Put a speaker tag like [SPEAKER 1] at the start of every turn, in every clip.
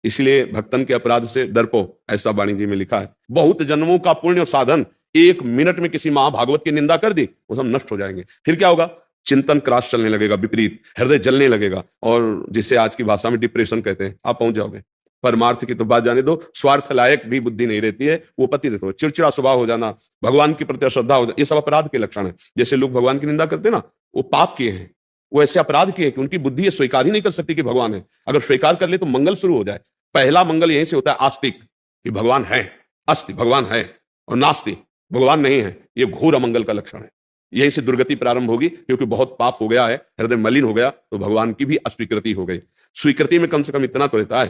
[SPEAKER 1] इसलिए भक्तन के अपराध से डरपो, ऐसा वाणी जी में लिखा है। बहुत जन्मों का पुण्य और साधन, 1 मिनट में किसी महाभागवत की निंदा कर दी, वो सब नष्ट हो जाएंगे। फिर क्या होगा? चिंतन क्रॉस चलने लगेगा, विपरीत, हृदय जलने लगेगा, और जिसे आज की भाषा में डिप्रेशन कहते हैं, आप पहुंच जाओगे। परमार्थ की तो बात जाने दो, स्वार्थ लायक भी बुद्धि नहीं रहती है, वो पति रहते हो, चिड़चिड़ा स्वभाव हो जाना, भगवान के प्रति अश्रद्धा हो जाना, ये सब अपराध के लक्षण है। जैसे लोग भगवान की निंदा करते हैं ना, वो पाप किए हैं, वो ऐसे अपराध किए कि उनकी बुद्धि ये स्वीकार ही नहीं कर सकती कि भगवान है। अगर स्वीकार कर ले तो मंगल शुरू हो जाए। पहला मंगल यहीं से होता है, आस्तिक, कि भगवान है, अस्ति भगवान है, और नास्ति भगवान नहीं है, ये घोर अमंगल का लक्षण है। यहीं से दुर्गति प्रारंभ होगी, क्योंकि बहुत पाप हो गया है, हृदय मलिन हो गया, तो भगवान की भी अस्वीकृति हो गई। स्वीकृति में कम से कम इतना तो रहता है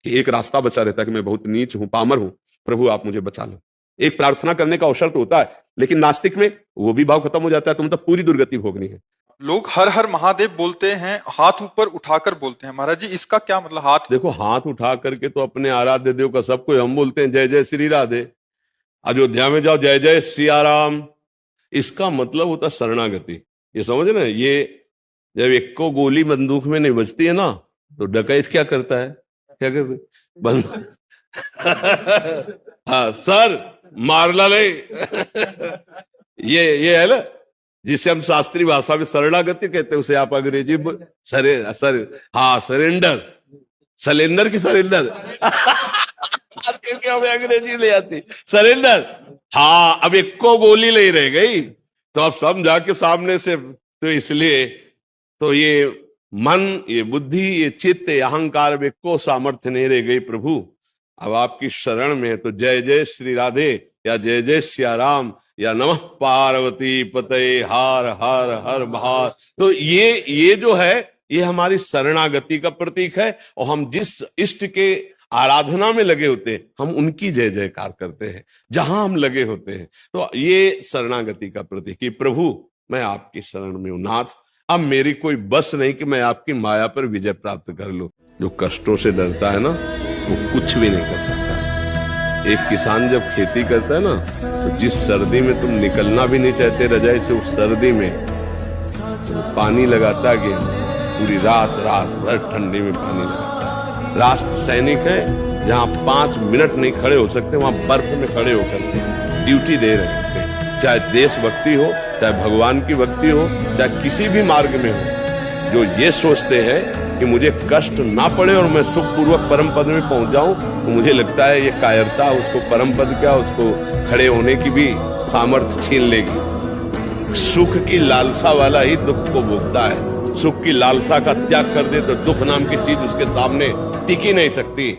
[SPEAKER 1] कि एक रास्ता बचा रहता है कि मैं बहुत नीच हूं, पामर हूं, प्रभु आप मुझे बचा लो। एक प्रार्थना करने का अवसर तो होता है, लेकिन नास्तिक में वो भी भाव खत्म हो जाता है, तो मतलब पूरी दुर्गति भोगनी है।
[SPEAKER 2] लोग हर हर महादेव बोलते हैं, हाथ ऊपर उठाकर बोलते हैं, महाराज जी इसका क्या मतलब? हाथ
[SPEAKER 1] देखो, हाथ उठा करके तो अपने आराध्य देव का सबको हम बोलते हैं जय जय श्री राधे। अयोध्या में जाओ जय जय सियाराम, इसका मतलब होता शरणागति। ये समझ ना, ये जब एक को गोली बंदूक में नहीं बजती है ना, तो डकैत क्या करता है, क्या करते हाँ सर मार ला ले ये है ना, जिसे हम शास्त्रीय भाषा में शरणागति कहते हैं, उसे आप अंग्रेजी सरेंडर, सलेंडर की सरेंडर क्योंकि हमें अंग्रेजी ले आती, सरेंडर। हाँ, अब एक को गोली नहीं रह गई, तो अब समझा के सामने से, तो इसलिए तो ये मन, ये बुद्धि, ये चित्त, ये अहंकार में को सामर्थ्य नहीं रह गई प्रभु। अब आपकी शरण में है, तो जय जय श्री राधे या जय जय सियाराम या नमः पार्वती पते हार हर हर बहार, तो ये जो है, ये हमारी शरणागति का प्रतीक है। और हम जिस इष्ट के आराधना में लगे होते हैं, हम उनकी जय जयकार करते हैं जहां हम लगे होते हैं। तो ये शरणागति का प्रतीक कि प्रभु मैं आपकी शरण में हूं नाथ, अब मेरी कोई बस नहीं कि मैं आपकी माया पर विजय प्राप्त कर लूं। जो कष्टों से डरता है ना, वो कुछ भी नहीं कर सकता। एक किसान जब खेती करता है ना, तो जिस सर्दी में तुम निकलना भी नहीं चाहते रजाई से, उस सर्दी में तो पानी लगाता है, पूरी रात भर ठंडी में पानी लगाता है। राष्ट्र सैनिक है, जहां 5 मिनट नहीं खड़े हो सकते, वहां बर्फ में खड़े होकर ड्यूटी दे रहे होते हैं। चाहे देशभक्ति हो, चाहे भगवान की भक्ति हो, चाहे किसी भी मार्ग में हो, जो ये सोचते हैं कि मुझे कष्ट ना पड़े और मैं सुखपूर्वक परम पद में पहुंच जाऊं, तो मुझे लगता है ये कायरता उसको परम पद क्या, उसको खड़े होने की भी सामर्थ्य छीन लेगी। सुख की लालसा वाला ही दुख को भोगता है। सुख की लालसा का त्याग कर दे तो दुख नाम की चीज उसके सामने टिकी नहीं सकती।